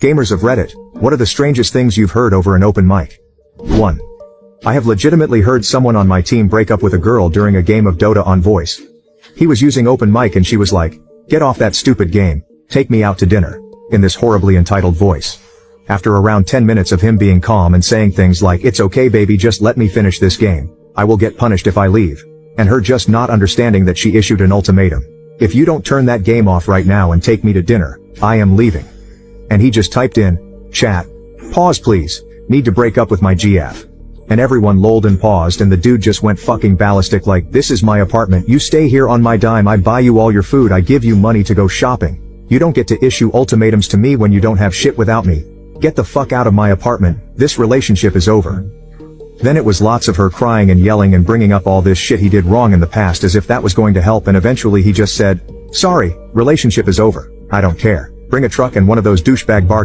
Gamers of Reddit, what are the strangest things you've heard over an open mic? 1. I have legitimately heard someone on my team break up with a girl during a game of Dota on voice. He was using open mic and she was like, "Get off that stupid game, take me out to dinner," in this horribly entitled voice. After around 10 minutes of him being calm and saying things like, "It's okay baby, just let me finish this game, I will get punished if I leave," and her just not understanding that she issued an ultimatum. "If you don't turn that game off right now and take me to dinner, I am leaving." And he just typed in, "Chat. Pause please, need to break up with my GF." And everyone lolled and paused and the dude just went fucking ballistic like, "This is my apartment, you stay here on my dime, I buy you all your food, I give you money to go shopping. You don't get to issue ultimatums to me when you don't have shit without me. Get the fuck out of my apartment, this relationship is over." Then it was lots of her crying and yelling and bringing up all this shit he did wrong in the past as if that was going to help, and eventually he just said, "Sorry, relationship is over, I don't care. Bring a truck and one of those douchebag bar